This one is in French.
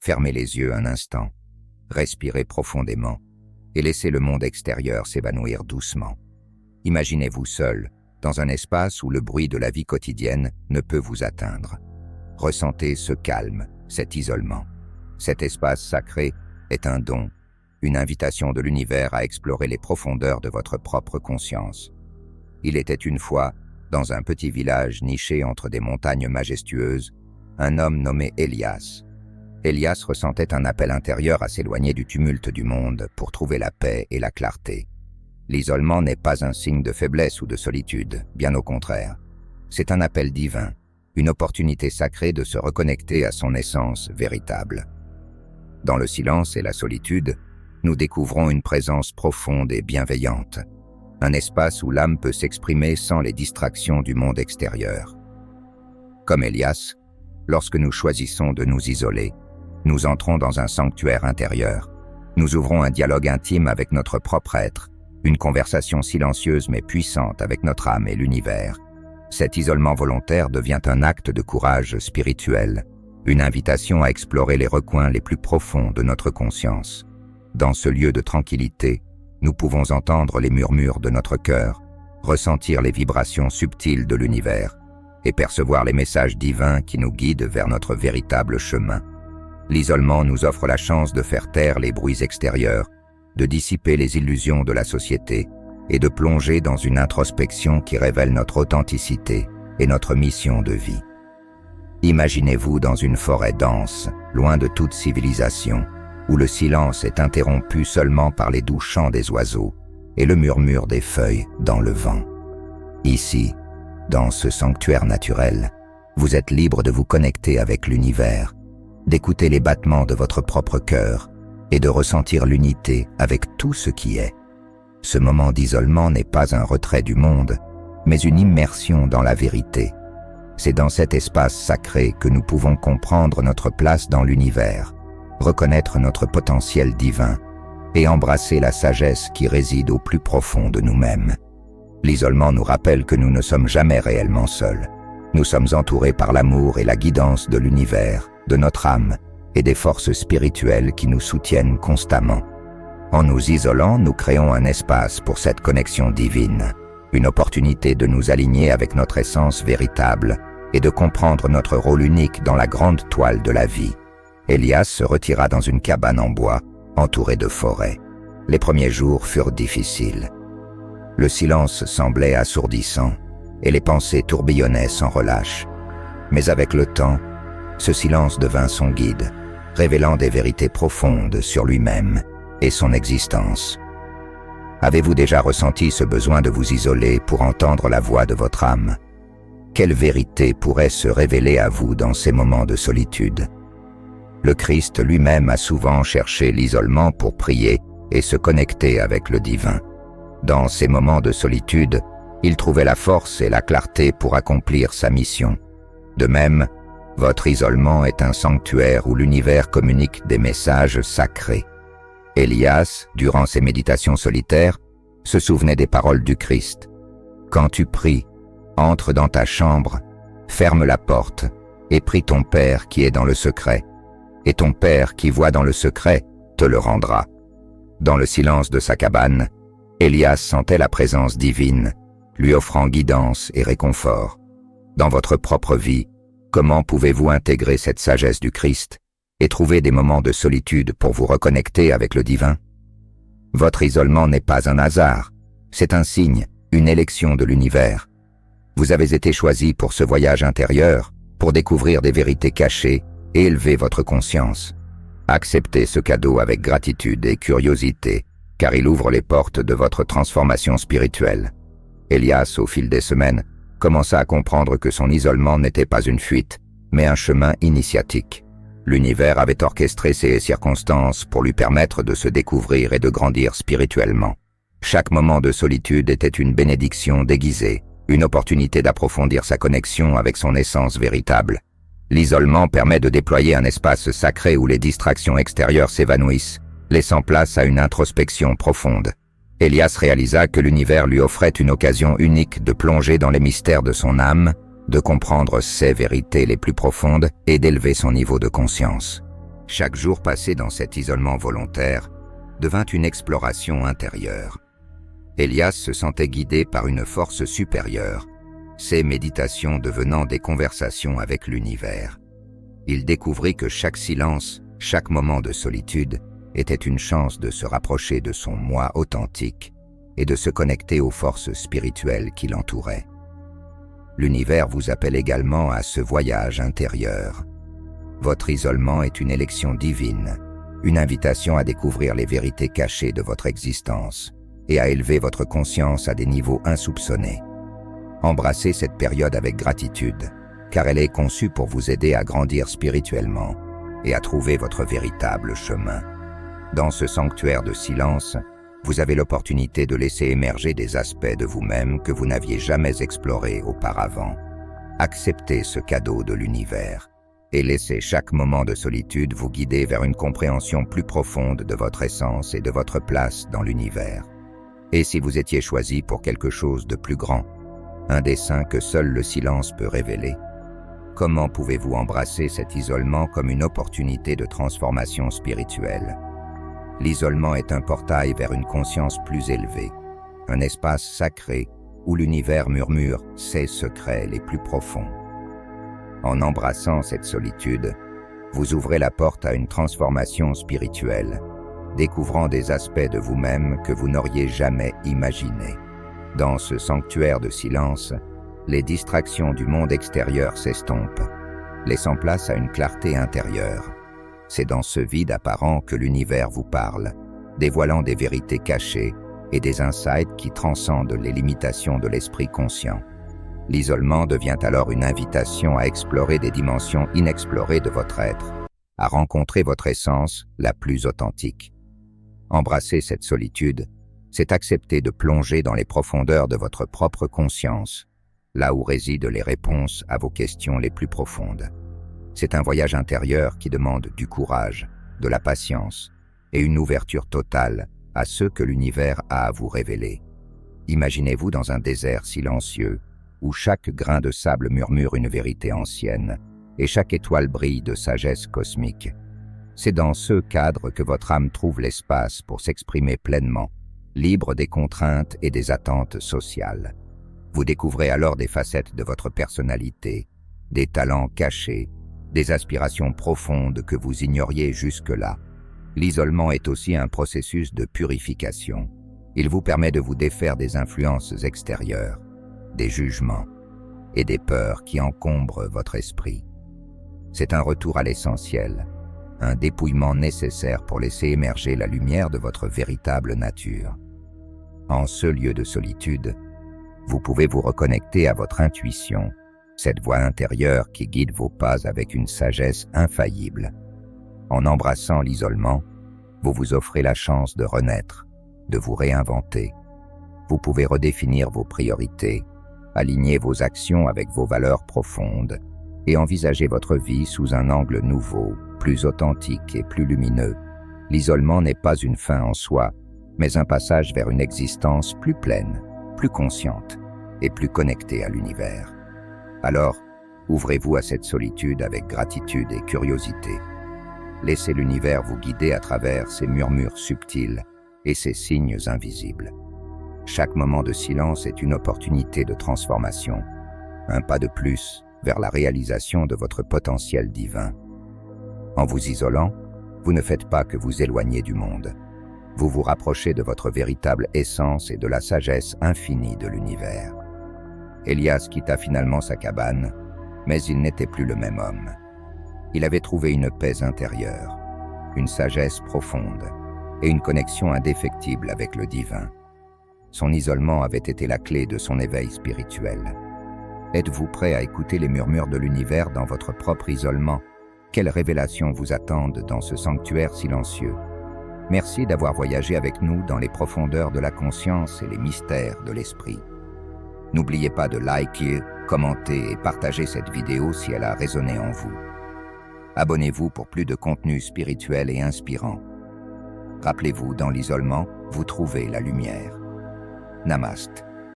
Fermez les yeux un instant, respirez profondément et laissez le monde extérieur s'évanouir doucement. Imaginez-vous seul, dans un espace où le bruit de la vie quotidienne ne peut vous atteindre. Ressentez ce calme, cet isolement. Cet espace sacré est un don, une invitation de l'univers à explorer les profondeurs de votre propre conscience. Il était une fois, dans un petit village niché entre des montagnes majestueuses, un homme nommé Elias. Elias ressentait un appel intérieur à s'éloigner du tumulte du monde pour trouver la paix et la clarté. L'isolement n'est pas un signe de faiblesse ou de solitude, bien au contraire. C'est un appel divin, une opportunité sacrée de se reconnecter à son essence véritable. Dans le silence et la solitude, nous découvrons une présence profonde et bienveillante, un espace où l'âme peut s'exprimer sans les distractions du monde extérieur. Comme Elias, lorsque nous choisissons de nous isoler, nous entrons dans un sanctuaire intérieur. Nous ouvrons un dialogue intime avec notre propre être, une conversation silencieuse mais puissante avec notre âme et l'univers. Cet isolement volontaire devient un acte de courage spirituel, une invitation à explorer les recoins les plus profonds de notre conscience. Dans ce lieu de tranquillité, nous pouvons entendre les murmures de notre cœur, ressentir les vibrations subtiles de l'univers et percevoir les messages divins qui nous guident vers notre véritable chemin. L'isolement nous offre la chance de faire taire les bruits extérieurs, de dissiper les illusions de la société et de plonger dans une introspection qui révèle notre authenticité et notre mission de vie. Imaginez-vous dans une forêt dense, loin de toute civilisation, où le silence est interrompu seulement par les doux chants des oiseaux et le murmure des feuilles dans le vent. Ici, dans ce sanctuaire naturel, vous êtes libre de vous connecter avec l'univers, d'écouter les battements de votre propre cœur et de ressentir l'unité avec tout ce qui est. Ce moment d'isolement n'est pas un retrait du monde, mais une immersion dans la vérité. C'est dans cet espace sacré que nous pouvons comprendre notre place dans l'univers, reconnaître notre potentiel divin et embrasser la sagesse qui réside au plus profond de nous-mêmes. L'isolement nous rappelle que nous ne sommes jamais réellement seuls. Nous sommes entourés par l'amour et la guidance de l'univers, de notre âme et des forces spirituelles qui nous soutiennent constamment. En nous isolant, nous créons un espace pour cette connexion divine, une opportunité de nous aligner avec notre essence véritable et de comprendre notre rôle unique dans la grande toile de la vie. Elias se retira dans une cabane en bois, entourée de forêts. Les premiers jours furent difficiles. Le silence semblait assourdissant et les pensées tourbillonnaient sans relâche. Mais avec le temps, ce silence devint son guide, révélant des vérités profondes sur lui-même et son existence. Avez-vous déjà ressenti ce besoin de vous isoler pour entendre la voix de votre âme? Quelle vérité pourrait se révéler à vous dans ces moments de solitude? Le Christ lui-même a souvent cherché l'isolement pour prier et se connecter avec le divin. Dans ces moments de solitude, il trouvait la force et la clarté pour accomplir sa mission. De même, votre isolement est un sanctuaire où l'univers communique des messages sacrés. Elias, durant ses méditations solitaires, se souvenait des paroles du Christ. « Quand tu pries, entre dans ta chambre, ferme la porte et prie ton Père qui est dans le secret, et ton Père qui voit dans le secret te le rendra. » Dans le silence de sa cabane, Elias sentait la présence divine, lui offrant guidance et réconfort. Dans votre propre vie, comment pouvez-vous intégrer cette sagesse du Christ et trouver des moments de solitude pour vous reconnecter avec le divin? Votre isolement n'est pas un hasard, c'est un signe, une élection de l'univers. Vous avez été choisi pour ce voyage intérieur, pour découvrir des vérités cachées et élever votre conscience. Acceptez ce cadeau avec gratitude et curiosité, car il ouvre les portes de votre transformation spirituelle. Elias, au fil des semaines, commença à comprendre que son isolement n'était pas une fuite, mais un chemin initiatique. L'univers avait orchestré ces circonstances pour lui permettre de se découvrir et de grandir spirituellement. Chaque moment de solitude était une bénédiction déguisée, une opportunité d'approfondir sa connexion avec son essence véritable. L'isolement permet de déployer un espace sacré où les distractions extérieures s'évanouissent, laissant place à une introspection profonde. Elias réalisa que l'univers lui offrait une occasion unique de plonger dans les mystères de son âme, de comprendre ses vérités les plus profondes et d'élever son niveau de conscience. Chaque jour passé dans cet isolement volontaire devint une exploration intérieure. Elias se sentait guidé par une force supérieure, ses méditations devenant des conversations avec l'univers. Il découvrit que chaque silence, chaque moment de solitude était une chance de se rapprocher de son moi authentique et de se connecter aux forces spirituelles qui l'entouraient. L'univers vous appelle également à ce voyage intérieur. Votre isolement est une élection divine, une invitation à découvrir les vérités cachées de votre existence et à élever votre conscience à des niveaux insoupçonnés. Embrassez cette période avec gratitude, car elle est conçue pour vous aider à grandir spirituellement et à trouver votre véritable chemin. Dans ce sanctuaire de silence, vous avez l'opportunité de laisser émerger des aspects de vous-même que vous n'aviez jamais explorés auparavant. Acceptez ce cadeau de l'univers et laissez chaque moment de solitude vous guider vers une compréhension plus profonde de votre essence et de votre place dans l'univers. Et si vous étiez choisi pour quelque chose de plus grand, un dessein que seul le silence peut révéler, comment pouvez-vous embrasser cet isolement comme une opportunité de transformation spirituelle? L'isolement est un portail vers une conscience plus élevée, un espace sacré où l'univers murmure ses secrets les plus profonds. En embrassant cette solitude, vous ouvrez la porte à une transformation spirituelle, découvrant des aspects de vous-même que vous n'auriez jamais imaginés. Dans ce sanctuaire de silence, les distractions du monde extérieur s'estompent, laissant place à une clarté intérieure. C'est dans ce vide apparent que l'univers vous parle, dévoilant des vérités cachées et des insights qui transcendent les limitations de l'esprit conscient. L'isolement devient alors une invitation à explorer des dimensions inexplorées de votre être, à rencontrer votre essence la plus authentique. Embrasser cette solitude, c'est accepter de plonger dans les profondeurs de votre propre conscience, là où résident les réponses à vos questions les plus profondes. C'est un voyage intérieur qui demande du courage, de la patience et une ouverture totale à ce que l'univers a à vous révéler. Imaginez-vous dans un désert silencieux où chaque grain de sable murmure une vérité ancienne et chaque étoile brille de sagesse cosmique. C'est dans ce cadre que votre âme trouve l'espace pour s'exprimer pleinement, libre des contraintes et des attentes sociales. Vous découvrez alors des facettes de votre personnalité, des talents cachés, des aspirations profondes que vous ignoriez jusque-là. L'isolement est aussi un processus de purification. Il vous permet de vous défaire des influences extérieures, des jugements et des peurs qui encombrent votre esprit. C'est un retour à l'essentiel, un dépouillement nécessaire pour laisser émerger la lumière de votre véritable nature. En ce lieu de solitude, vous pouvez vous reconnecter à votre intuition, cette voix intérieure qui guide vos pas avec une sagesse infaillible. En embrassant l'isolement, vous vous offrez la chance de renaître, de vous réinventer. Vous pouvez redéfinir vos priorités, aligner vos actions avec vos valeurs profondes et envisager votre vie sous un angle nouveau, plus authentique et plus lumineux. L'isolement n'est pas une fin en soi, mais un passage vers une existence plus pleine, plus consciente et plus connectée à l'univers. Alors, ouvrez-vous à cette solitude avec gratitude et curiosité. Laissez l'univers vous guider à travers ses murmures subtils et ses signes invisibles. Chaque moment de silence est une opportunité de transformation, un pas de plus vers la réalisation de votre potentiel divin. En vous isolant, vous ne faites pas que vous éloigner du monde. Vous vous rapprochez de votre véritable essence et de la sagesse infinie de l'univers. Elias quitta finalement sa cabane, mais il n'était plus le même homme. Il avait trouvé une paix intérieure, une sagesse profonde et une connexion indéfectible avec le divin. Son isolement avait été la clé de son éveil spirituel. Êtes-vous prêt à écouter les murmures de l'univers dans votre propre isolement? Quelles révélations vous attendent dans ce sanctuaire silencieux? Merci d'avoir voyagé avec nous dans les profondeurs de la conscience et les mystères de l'esprit. N'oubliez pas de liker, commenter et partager cette vidéo si elle a résonné en vous. Abonnez-vous pour plus de contenu spirituel et inspirant. Rappelez-vous, dans l'isolement, vous trouvez la lumière. Namaste.